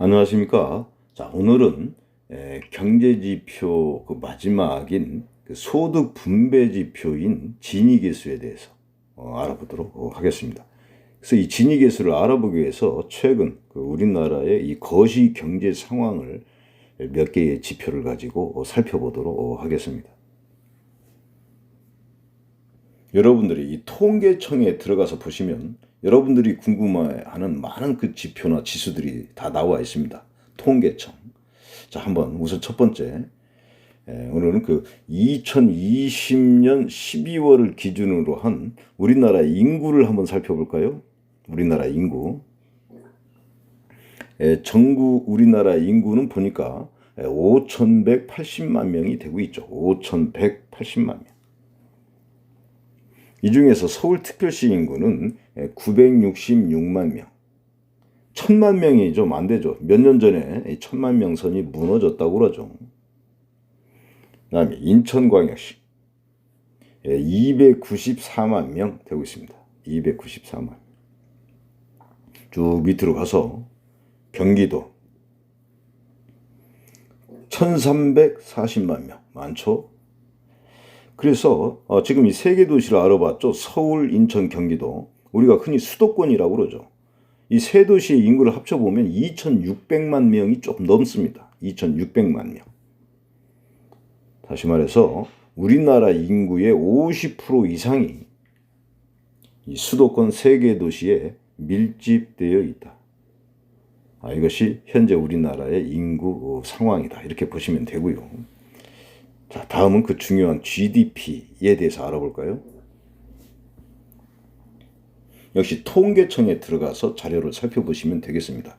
안녕하십니까. 자, 오늘은 경제지표 그 마지막인 그 소득 분배 지표인 지니계수에 대해서 알아보도록 하겠습니다. 그래서 이 지니계수를 알아보기 위해서 최근 그 우리나라의 이 거시 경제 상황을 몇 개의 지표를 가지고 살펴보도록 하겠습니다. 여러분들이 이 통계청에 들어가서 보시면 여러분들이 궁금해하는 많은 그 지표나 지수들이 다 나와 있습니다. 통계청. 자, 한번 우선 첫 번째, 오늘은 그 2020년 12월을 기준으로 한 우리나라 인구를 한번 살펴볼까요? 우리나라 인구. 전국 우리나라 인구는 보니까 5,180만 명이 되고 있죠. 5,180만 명. 이 중에서 서울특별시 인구는 966만 명. 1,000만 명이 좀 안 되죠. 몇 년 전에 1,000만 명 선이 무너졌다고 그러죠. 그 다음에 인천광역시 294만 명 되고 있습니다. 294만. 쭉 밑으로 가서 경기도 1,340만 명. 많죠? 그래서 지금 이 세 개 도시를 알아봤죠. 서울, 인천, 경기도. 우리가 흔히 수도권이라고 그러죠. 이 세 도시의 인구를 합쳐보면 2,600만 명이 조금 넘습니다. 2,600만 명. 다시 말해서 우리나라 인구의 50% 이상이 이 수도권 세 개 도시에 밀집되어 있다. 이것이 현재 우리나라의 인구 상황이다. 이렇게 보시면 되고요. 자, 다음은 그 중요한 GDP에 대해서 알아볼까요? 역시 통계청에 들어가서 자료를 살펴보시면 되겠습니다.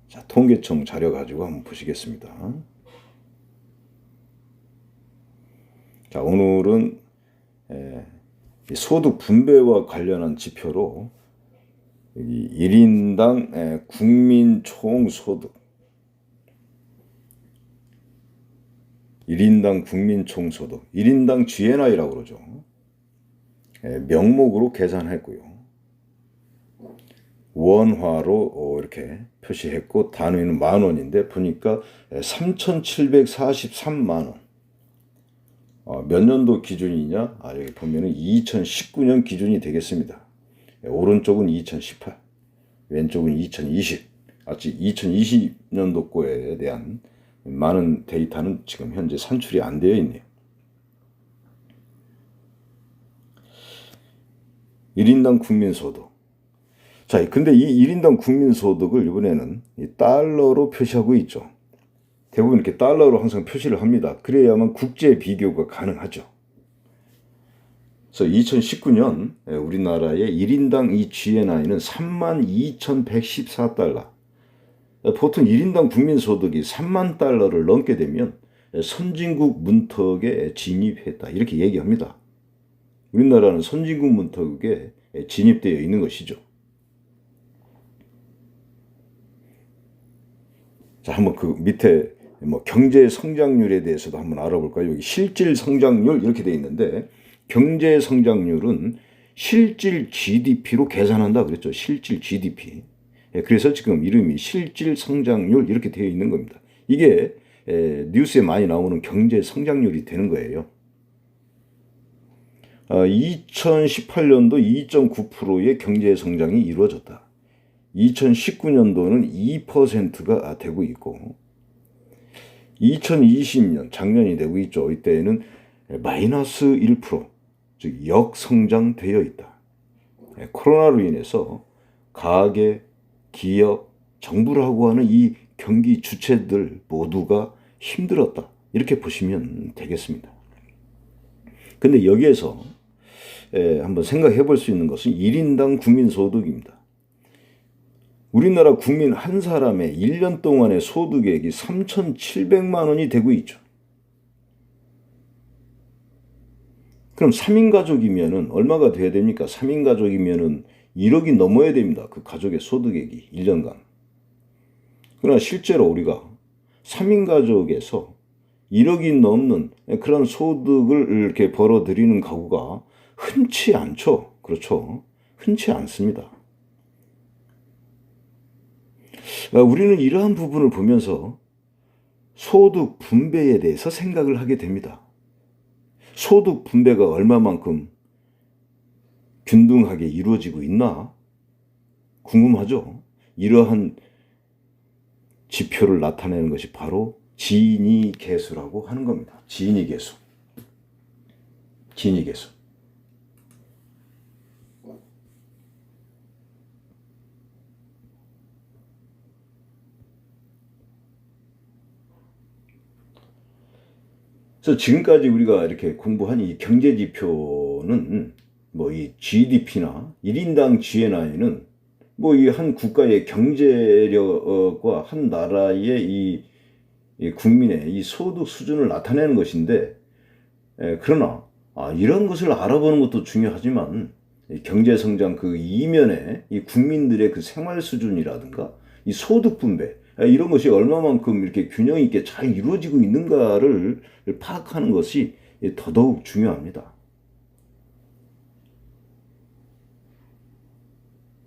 자, 통계청 자료 가지고 한번 보시겠습니다. 자, 오늘은 소득 분배와 관련한 지표로 1인당 국민 총소득 1인당 국민 총소득 1인당 GNI라고 그러죠. 명목으로 계산했고요. 원화로 이렇게 표시했고 단위는 만원인데 보니까 3,743만 원. 몇 년도 기준이냐? 여기 보면은 2019년 기준이 되겠습니다. 오른쪽은 2018, 왼쪽은 2020. 아직 2020년도 거에 대한 많은 데이터는 지금 현재 산출이 안 되어 있네요. 1인당 국민소득. 자, 근데 이 1인당 국민소득을 이번에는 이 달러로 표시하고 있죠. 대부분 이렇게 달러로 항상 표시를 합니다. 그래야만 국제 비교가 가능하죠. 그래서 2019년 우리나라의 1인당 이 GNI는 32,114달러. 보통 1인당 국민소득이 3만 달러를 넘게 되면 선진국 문턱에 진입했다. 이렇게 얘기합니다. 우리나라는 선진국 문턱에 진입되어 있는 것이죠. 자, 한번 그 밑에 경제 성장률에 대해서도 한번 알아볼까요? 여기 실질 성장률 이렇게 되어 있는데 경제 성장률은 실질 GDP로 계산한다 그랬죠. 실질 GDP. 그래서 지금 이름이 실질 성장률 이렇게 되어 있는 겁니다. 이게 뉴스에 많이 나오는 경제 성장률이 되는 거예요. 2018년도 2.9%의 경제 성장이 이루어졌다. 2019년도는 2%가 되고 있고 2020년 작년이 되고 있죠. 이때는 마이너스 1%, 즉 역성장되어 있다. 코로나로 인해서 가계, 기업, 정부라고 하는 이 경기 주체들 모두가 힘들었다. 이렇게 보시면 되겠습니다. 근데 여기에서 한번 생각해 볼 수 있는 것은 1인당 국민소득입니다. 우리나라 국민 한 사람의 1년 동안의 소득액이 3,700만 원이 되고 있죠. 그럼 3인 가족이면은 얼마가 돼야 됩니까? 3인 가족이면은 1억이 넘어야 됩니다. 그 가족의 소득액이 1년간. 그러나 실제로 우리가 3인 가족에서 1억이 넘는 그런 소득을 이렇게 벌어들이는 가구가 흔치 않죠. 그렇죠. 흔치 않습니다. 우리는 이러한 부분을 보면서 소득 분배에 대해서 생각을 하게 됩니다. 소득 분배가 얼마만큼 균등하게 이루어지고 있나 궁금하죠? 이러한 지표를 나타내는 것이 바로 지니 계수라고 하는 겁니다. 지니 계수. 지니 계수. 그래서 지금까지 우리가 이렇게 공부한 이 경제 지표는 뭐 이 GDP나 1인당 GNI는 뭐 이 한 국가의 경제력과 한 나라의 이 국민의 이 소득 수준을 나타내는 것인데, 그러나 이런 것을 알아보는 것도 중요하지만 경제 성장 그 이면에 이 국민들의 그 생활 수준이라든가 이 소득 분배 이런 것이 얼마만큼 이렇게 균형 있게 잘 이루어지고 있는가를 파악하는 것이 더더욱 중요합니다.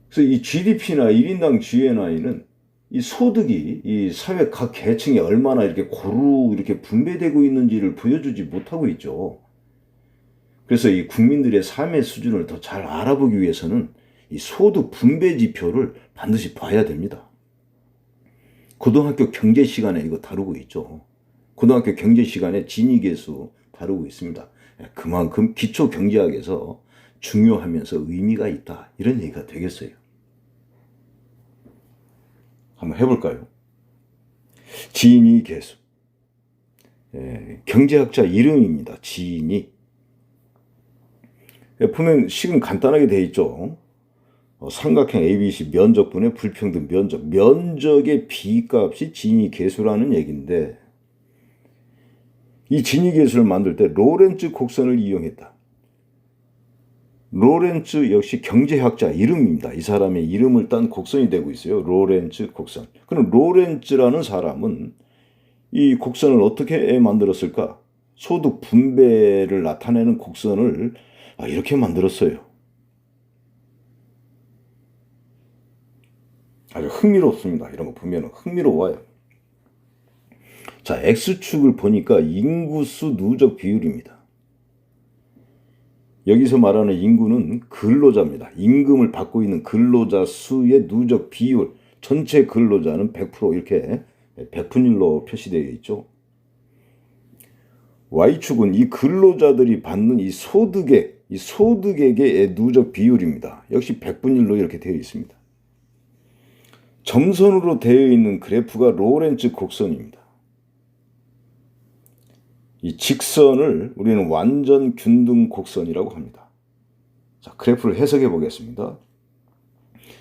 그래서 이 GDP나 1인당 GNI는 이 소득이 이 사회 각 계층에 얼마나 이렇게 고루 이렇게 분배되고 있는지를 보여주지 못하고 있죠. 그래서 이 국민들의 삶의 수준을 더 잘 알아보기 위해서는 이 소득 분배 지표를 반드시 봐야 됩니다. 고등학교 경제 시간에 이거 다루고 있죠. 고등학교 경제 시간에 지니계수 다루고 있습니다. 그만큼 기초 경제학에서 중요하면서 의미가 있다, 이런 얘기가 되겠어요. 한번 해볼까요? 지니계수. 경제학자 이름입니다. 지니. 보면 식은 간단하게 되어 있죠. 삼각형 ABC 면적분의 불평등 면적. 면적의 B값이 지니계수라는 얘기인데, 이 지니계수를 만들 때 로렌츠 곡선을 이용했다. 로렌츠 역시 경제학자 이름입니다. 이 사람의 이름을 딴 곡선이 되고 있어요. 로렌츠 곡선. 그럼 로렌츠라는 사람은 이 곡선을 어떻게 만들었을까? 소득 분배를 나타내는 곡선을 이렇게 만들었어요. 아주 흥미롭습니다. 이런 거 보면 흥미로워요. 자, X축을 보니까 인구수 누적 비율입니다. 여기서 말하는 인구는 근로자입니다. 임금을 받고 있는 근로자 수의 누적 비율, 전체 근로자는 100% 이렇게 백분율로 표시되어 있죠. Y축은 이 근로자들이 받는 이 소득액의 누적 비율입니다. 역시 백분율로 이렇게 되어 있습니다. 점선으로 되어 있는 그래프가 로렌츠 곡선입니다. 이 직선을 우리는 완전 균등 곡선이라고 합니다. 자, 그래프를 해석해 보겠습니다.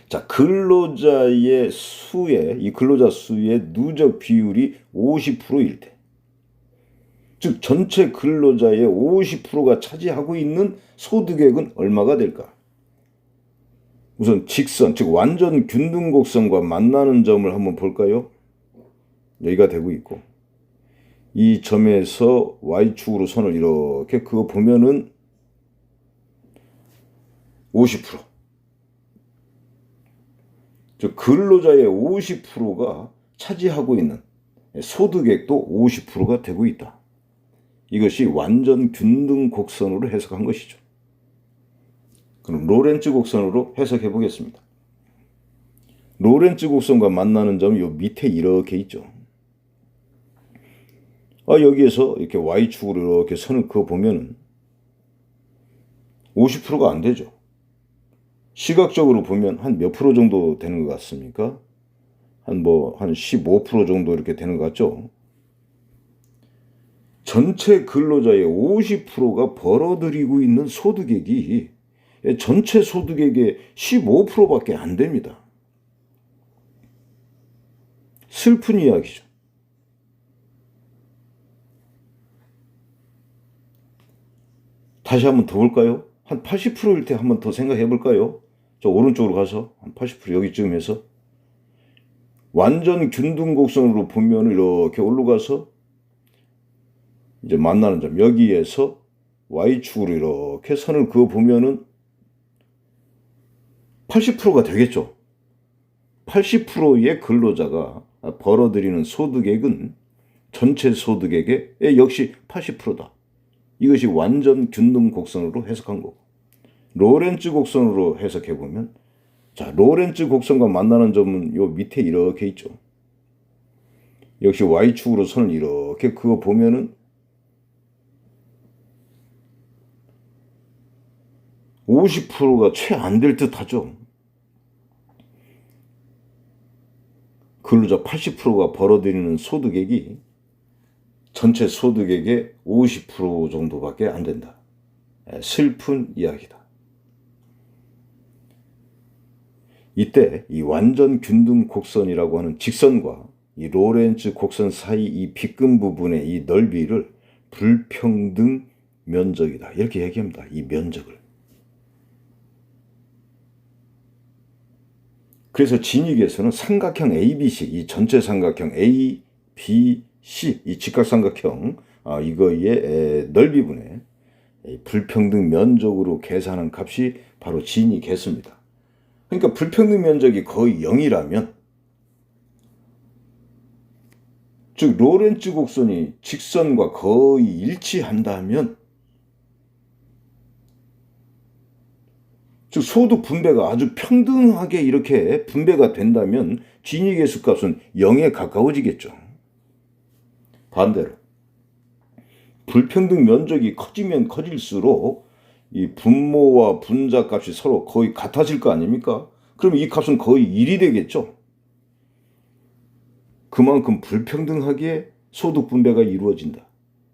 자, 근로자의 수의, 이 근로자 수의 누적 비율이 50%일 때, 즉 전체 근로자의 50%가 차지하고 있는 소득액은 얼마가 될까? 우선 직선, 즉 완전 균등 곡선과 만나는 점을 한번 볼까요? 여기가 되고 있고, 이 점에서 Y축으로 선을 이렇게 그거 보면은 50%. 즉 근로자의 50%가 차지하고 있는 소득액도 50%가 되고 있다. 이것이 완전 균등 곡선으로 해석한 것이죠. 그럼 로렌츠 곡선으로 해석해 보겠습니다. 로렌츠 곡선과 만나는 점이 요 밑에 이렇게 있죠. 여기에서 이렇게 Y축으로 이렇게 선을 그어 보면 50%가 안 되죠. 시각적으로 보면 한 몇 프로 정도 되는 것 같습니까? 한 15% 정도 이렇게 되는 것 같죠? 전체 근로자의 50%가 벌어들이고 있는 소득액이 전체 소득액의 15%밖에 안 됩니다. 슬픈 이야기죠. 다시 한번 더 볼까요? 한 80%일 때 한번 더 생각해 볼까요? 저 오른쪽으로 가서 한 80% 여기쯤 해서 완전 균등 곡선으로 보면 이렇게 올라가서 이제 만나는 점, 여기에서 Y축으로 이렇게 선을 그어 보면은 80%가 되겠죠. 80%의 근로자가 벌어들이는 소득액은 전체 소득액의 역시 80%다. 이것이 완전 균등 곡선으로 해석한 거고, 로렌츠 곡선으로 해석해보면, 자, 로렌츠 곡선과 만나는 점은 요 밑에 이렇게 있죠. 역시 Y축으로 선을 이렇게 그어 보면은 50%가 채 안 될 듯 하죠. 근로자 80%가 벌어들이는 소득액이 전체 소득액의 50% 정도밖에 안 된다. 슬픈 이야기다. 이때 이 완전 균등 곡선이라고 하는 직선과 이 로렌츠 곡선 사이 이 빗금 부분의 이 넓이를 불평등 면적이다. 이렇게 얘기합니다. 이 면적을. 그래서 진익에서는 삼각형 ABC, 이 전체 삼각형 A, B, C, 이 직각삼각형, 이거의 넓이분의 불평등 면적으로 계산한 값이 바로 진익했습니다. 그러니까 불평등 면적이 거의 0이라면, 즉 로렌츠 곡선이 직선과 거의 일치한다면, 즉 소득 분배가 아주 평등하게 이렇게 분배가 된다면 진익의 수값은 0에 가까워지겠죠. 반대로 불평등 면적이 커지면 커질수록 이 분모와 분자 값이 서로 거의 같아질 거 아닙니까? 그럼 이 값은 거의 1이 되겠죠. 그만큼 불평등하게 소득 분배가 이루어진다.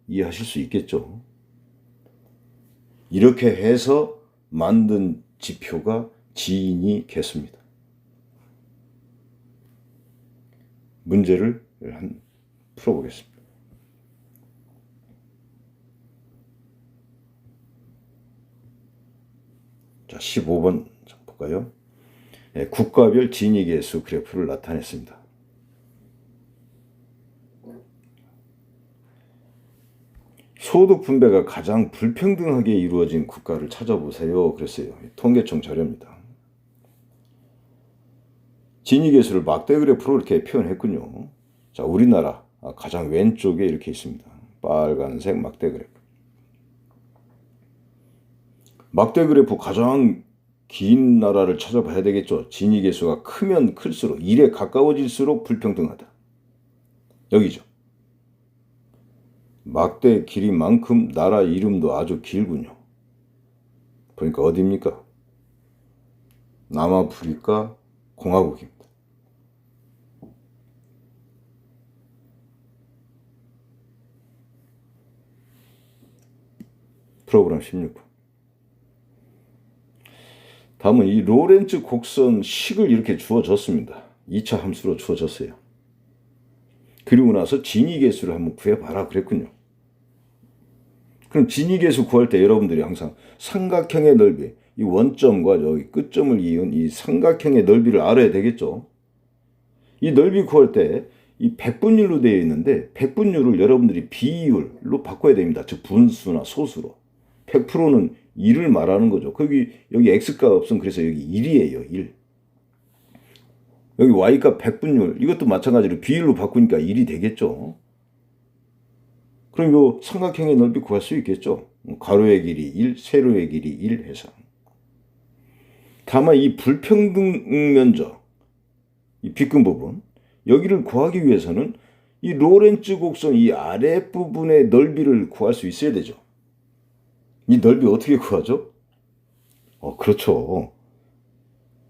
이해하실 수 있겠죠. 이렇게 해서 만든 지표가 진익했습니다. 문제를 풀어보겠습니다. 자, 15번 볼까요? 국가별 진익의 수 그래프를 나타냈습니다. 소득 분배가 가장 불평등하게 이루어진 국가를 찾아보세요. 그랬어요. 통계청 자료입니다. 진익의 수를 막대 그래프로 이렇게 표현했군요. 자, 우리나라 가장 왼쪽에 이렇게 있습니다. 빨간색 막대 그래프. 막대 그래프 가장 긴 나라를 찾아봐야 되겠죠. 진익의 수가 크면 클수록 1에 가까워질수록 불평등하다. 여기죠. 막대 길이만큼 나라 이름도 아주 길군요. 그러니까 어디입니까? 남아프리카 공화국입니다. 프로그램 16번. 다음은 이 로렌츠 곡선 식을 이렇게 주어졌습니다. 2차 함수로 주어졌어요. 그리고 나서 진익의 수를 한번 구해봐라 그랬군요. 그럼 진익의 수 구할 때 여러분들이 항상 삼각형의 넓이, 이 원점과 여기 끝점을 이은 이 삼각형의 넓이를 알아야 되겠죠. 이 넓이 구할 때 이 백분율로 되어 있는데 백분율을 여러분들이 비율로 바꿔야 됩니다. 즉 분수나 소수로. 100%는 1을 말하는 거죠. 여기 x값은 그래서 여기 1이에요. 1. 여기 y값 백분율, 이것도 마찬가지로 비율로 바꾸니까 1이 되겠죠. 그럼 요 삼각형의 넓이 구할 수 있겠죠. 가로의 길이 1, 세로의 길이 1 해서. 다만 이 불평등 면적, 이 빗금 부분, 여기를 구하기 위해서는 이 로렌츠 곡선 이 아랫부분의 넓이를 구할 수 있어야 되죠. 이 넓이 어떻게 구하죠? 그렇죠.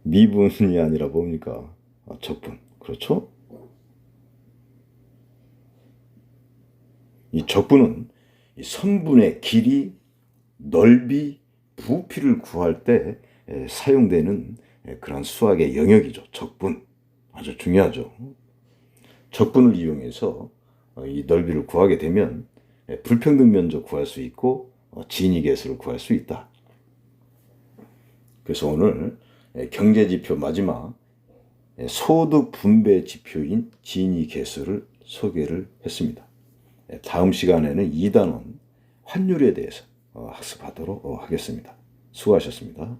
미분이 아니라 뭡니까? 적분. 그렇죠? 이 적분은 이 선분의 길이, 넓이, 부피를 구할 때 사용되는 그런 수학의 영역이죠. 적분. 아주 중요하죠. 적분을 이용해서 이 넓이를 구하게 되면 불평등 면적 구할 수 있고 진익의 수를 구할 수 있다. 그래서 오늘 경제지표 마지막 소득 분배 지표인 진익의 수를 소개를 했습니다. 다음 시간에는 2단원 환율에 대해서 학습하도록 하겠습니다. 수고하셨습니다.